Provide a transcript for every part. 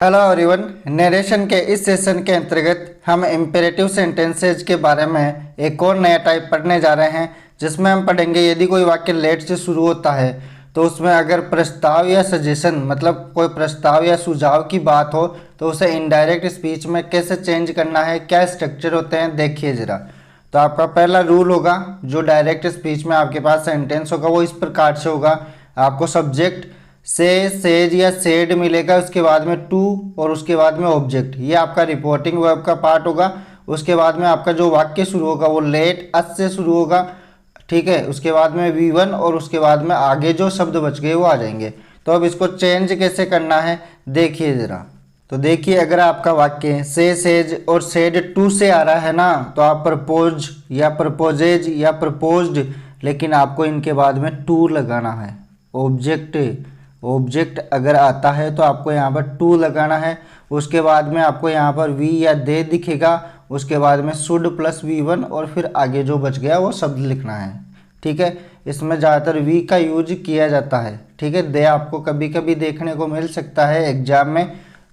Hello everyone. Narration के इस session के अंतर्गत हम इम्पेरेटिव सेंटेंसेज के बारे में एक और नया टाइप पढ़ने जा रहे हैं, जिसमें हम पढ़ेंगे यदि कोई वाक्य लेट से शुरू होता है तो उसमें अगर प्रस्ताव या सजेशन मतलब कोई प्रस्ताव या सुझाव की बात हो तो उसे इनडायरेक्ट स्पीच में कैसे चेंज करना है, क्या स्ट्रक्चर होते हैं, देखिए ज़रा। तो आपका पहला रूल होगा, जो डायरेक्ट स्पीच में आपके पास सेंटेंस होगा वो इस प्रकार से होगा। आपको सब्जेक्ट से, सेज या सेड मिलेगा, उसके बाद में टू और उसके बाद में ऑब्जेक्ट। ये आपका रिपोर्टिंग वर्ब का पार्ट होगा। उसके बाद में आपका जो वाक्य शुरू होगा वो लेट अस से शुरू होगा, ठीक है। उसके बाद में V1 और उसके बाद में आगे जो शब्द बच गए वो आ जाएंगे। तो अब इसको चेंज कैसे करना है देखिए ज़रा। तो देखिए, अगर आपका वाक्य से, सेज और सेड टू से आ रहा है ना, तो आप प्रपोज या प्रपोजेज या प्रपोज्ड, लेकिन आपको इनके बाद में टू लगाना है। ऑब्जेक्ट अगर आता है तो आपको यहाँ पर टू लगाना है। उसके बाद में आपको यहाँ पर वी या दे दिखेगा, उसके बाद में शुड प्लस V1 और फिर आगे जो बच गया वो शब्द लिखना है, ठीक है। इसमें ज़्यादातर वी का यूज किया जाता है, ठीक है। दे आपको कभी कभी देखने को मिल सकता है एग्जाम में,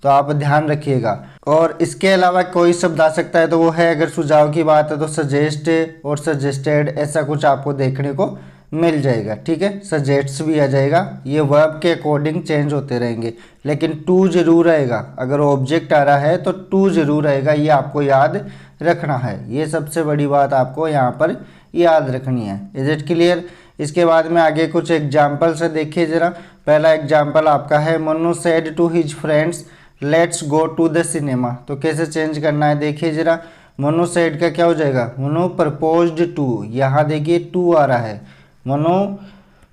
तो आप ध्यान रखिएगा। और इसके अलावा कोई शब्द आ सकता है, तो वो है, अगर सुझाव की बात है तो सजेस्ट और सजेस्टेड, ऐसा कुछ आपको देखने को मिल जाएगा, ठीक है। सजेस्ट्स भी आ जाएगा। ये वर्ब के अकॉर्डिंग चेंज होते रहेंगे, लेकिन टू जरूर आएगा। अगर ऑब्जेक्ट आ रहा है तो टू जरूर आएगा, ये आपको याद रखना है। ये सबसे बड़ी बात आपको यहाँ पर याद रखनी है। Is it clear? इसके बाद में आगे कुछ एग्जाम्पल से देखिए ज़रा। पहला एग्जाम्पल आपका है, Manu said to his friends let's go to the cinema. तो कैसे चेंज करना है देखिए ज़रा। मनु सेड का क्या हो जाएगा, मनु प्रपोज्ड टू। यहाँ देखिए टू आ रहा है, Manu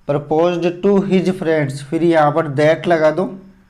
proposed to his friends, फिर यहाँ पर दैट लगा दो।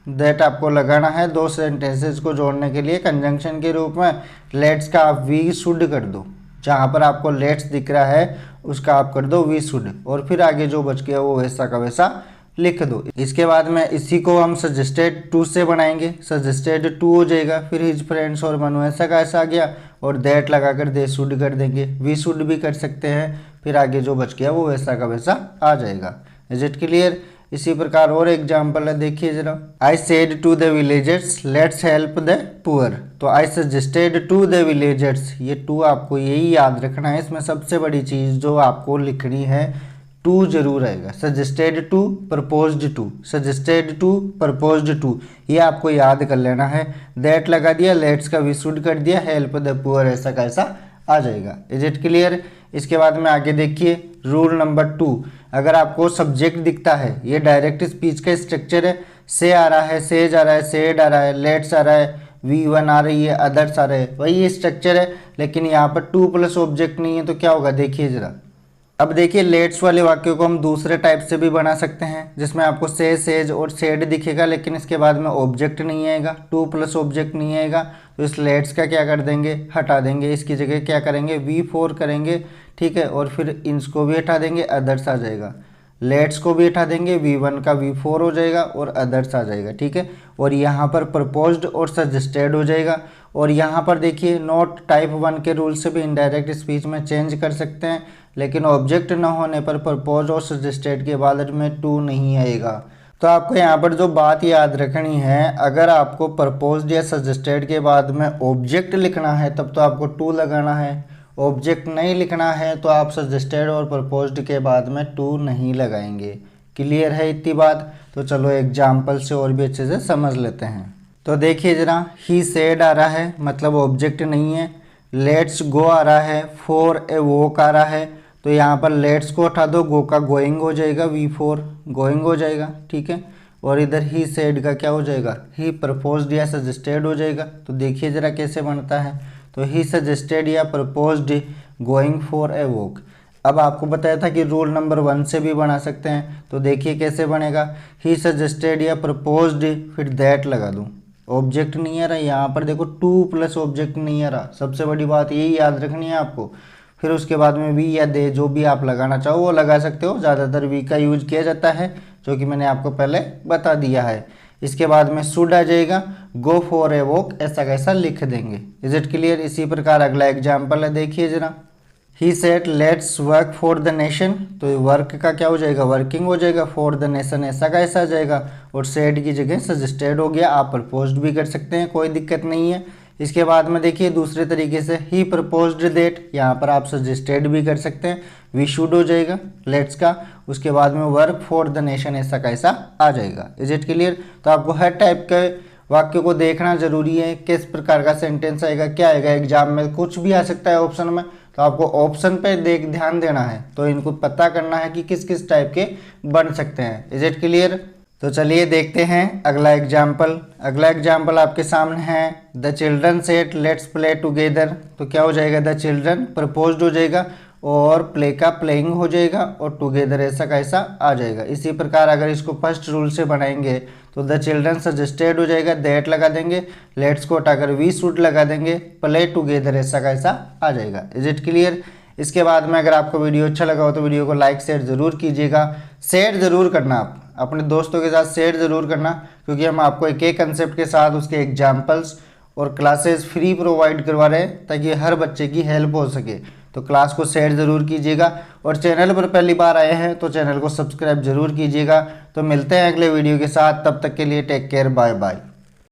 दैट आपको लगाना है दो सेंटेंसेस को जोड़ने के लिए कंजंक्शन के रूप में। लेट्स का आप वी शुड कर दो, जहाँ पर आपको लेट्स दिख रहा है उसका आप कर दो वी शुड, और फिर आगे जो बच गया वो वैसा का वैसा लिख दो। इसके बाद में इसी को हम सजेस्टेड टू से बनाएंगे। सजेस्टेड टू हो जाएगा, फिर हिज फ्रेंड्स और मनु ऐसा का ऐसा आ गया, और दैट लगाकर दे शुड कर देंगे। वी शुड भी कर सकते हैं, फिर आगे जो बच गया वो वैसा का वैसा आ जाएगा। Is it clear? इसी प्रकार और एग्जाम्पल है, देखिए जरा। I said to the villagers let's help the poor. तो I suggested to the villagers, ये टू आपको यही याद रखना है। इसमें सबसे बड़ी चीज़ जो आपको लिखनी है, टू जरूर आएगा। Suggested to, proposed to, suggested to, proposed to, ये आपको याद कर लेना है। दैट लगा दिया, लेट्स का वी शुड कर दिया, हेल्प द पुअर ऐसा कैसा आ जाएगा। Is it clear? इसके बाद में आगे देखिए रूल नंबर 2। अगर आपको सब्जेक्ट दिखता है, ये डायरेक्ट स्पीच का स्ट्रक्चर है। से आ रहा है, सेज आ रहा है, सेड आ रहा है, लेट्स आ रहा है, V1 आ रही है, अदर्स आ रहे हैं, वही ये स्ट्रक्चर है। लेकिन यहाँ पर टू प्लस ऑब्जेक्ट नहीं है, तो क्या होगा देखिए जरा। अब देखिए, लेट्स वाले वाक्यों को हम दूसरे टाइप से भी बना सकते हैं, जिसमें आपको से, सेज और सेड दिखेगा, लेकिन इसके बाद में ऑब्जेक्ट नहीं आएगा, टू प्लस ऑब्जेक्ट नहीं आएगा। तो इस लेट्स का क्या कर देंगे, हटा देंगे। इसकी जगह क्या करेंगे, V4 करेंगे, ठीक है। और फिर इनको भी हटा देंगे, अदर्स आ जाएगा। लेट्स को भी हटा देंगे, V1 का V4 हो जाएगा और अदर्स आ जाएगा, ठीक है। और यहाँ पर प्रपोज्ड और सजेस्टेड हो जाएगा। और यहाँ पर देखिए, नोट टाइप 1 के रूल से भी इनडायरेक्ट स्पीच में चेंज कर सकते हैं, लेकिन ऑब्जेक्ट न होने पर प्रपोज और सजेस्टेड के बाद में टू नहीं आएगा। तो आपको यहाँ पर जो बात याद रखनी है, अगर आपको प्रपोज्ड या सजेस्टेड के बाद में ऑब्जेक्ट लिखना है तब तो आपको टू लगाना है। ऑब्जेक्ट नहीं लिखना है तो आप सजेस्टेड और प्रपोज्ड के बाद में टू नहीं लगाएंगे। क्लियर है इतनी बात? तो चलो एग्जाम्पल से और भी अच्छे से समझ लेते हैं। तो देखिए जरा, ही सेड आ रहा है, मतलब ऑब्जेक्ट नहीं है। लेट्स गो आ रहा है, फॉर ए वॉक आ रहा है, तो यहाँ पर लेट्स को हटा दो, गो का गोइंग हो जाएगा, V4 गोइंग हो जाएगा, ठीक है। और इधर ही सेड का क्या हो जाएगा, ही प्रपोज्ड या सजेस्टेड हो जाएगा। तो देखिए जरा कैसे बनता है। तो ही सजेस्टेड या proposed going for a walk. अब आपको बताया था कि रूल नंबर 1 से भी बना सकते हैं, तो देखिए कैसे बनेगा। ही सजेस्टेड या प्रपोज्ड, फिर दैट लगा दूँ, ऑब्जेक्ट नहीं आ रहा। यहाँ पर देखो टू प्लस ऑब्जेक्ट नहीं आ रहा, सबसे बड़ी बात यही याद रखनी है आपको। फिर उसके बाद में वी या दे, जो भी आप लगाना चाहो वो लगा सकते हो। ज़्यादातर वी का यूज किया जाता है, जो कि मैंने आपको पहले बता दिया है। इसके बाद में शुड आ जाएगा, गो फॉर ए वॉक ऐसा कैसा लिख देंगे। Is it clear? इसी प्रकार अगला एग्जाम्पल है, देखिए जरा। He said let's work for the nation, तो वर्क का क्या हो जाएगा, वर्किंग हो जाएगा, फॉर द नेशन ऐसा का ऐसा आ जाएगा, और सेड की जगह सजेस्टेड हो गया। आप प्रपोज्ड भी कर सकते हैं, कोई दिक्कत नहीं है। इसके बाद में देखिए दूसरे तरीके से ही प्रपोज्ड दैट, यहाँ पर आप सजेस्टेड भी कर सकते हैं, वी शुड हो जाएगा लेट्स का, उसके बाद में वर्क फॉर द नेशन ऐसा का ऐसा आ जाएगा। Is it clear? तो आपको हर टाइप के वाक्य को देखना जरूरी है, किस प्रकार का सेंटेंस आएगा, क्या आएगा, एग्जाम में कुछ भी आ सकता है ऑप्शन में, तो आपको ऑप्शन पे ध्यान देना है, तो इनको पता करना है कि किस किस टाइप के बन सकते हैं। Is it clear? तो चलिए देखते हैं अगला एग्जाम्पल। अगला एग्जाम्पल आपके सामने है, the children said let's play together, तो क्या हो जाएगा, द चिल्ड्रन प्रपोज्ड हो जाएगा, और प्ले का प्लेइंग हो जाएगा, और टुगेदर ऐसा का ऐसा आ जाएगा। इसी प्रकार अगर इसको फर्स्ट रूल से बनाएंगे तो द चिल्ड्रन सजेस्टेड हो जाएगा, दैट लगा देंगे, लेट्स को हटाकर वी शुड लगा देंगे, प्ले टुगेदर ऐसा का ऐसा आ जाएगा। Is it clear? इसके बाद में अगर आपको वीडियो अच्छा लगा हो तो वीडियो को लाइक शेयर ज़रूर कीजिएगा, शेयर ज़रूर करना, आप अपने दोस्तों के साथ शेयर ज़रूर करना, क्योंकि हम आपको एक एक कंसेप्ट के साथ उसके एग्जाम्पल्स और क्लासेस फ्री प्रोवाइड करवा रहे हैं, ताकि हर बच्चे की हेल्प हो सके। तो क्लास को शेयर ज़रूर कीजिएगा, और चैनल पर पहली बार आए हैं तो चैनल को सब्सक्राइब ज़रूर कीजिएगा। तो मिलते हैं अगले वीडियो के साथ, तब तक के लिए टेक केयर, बाय बाय।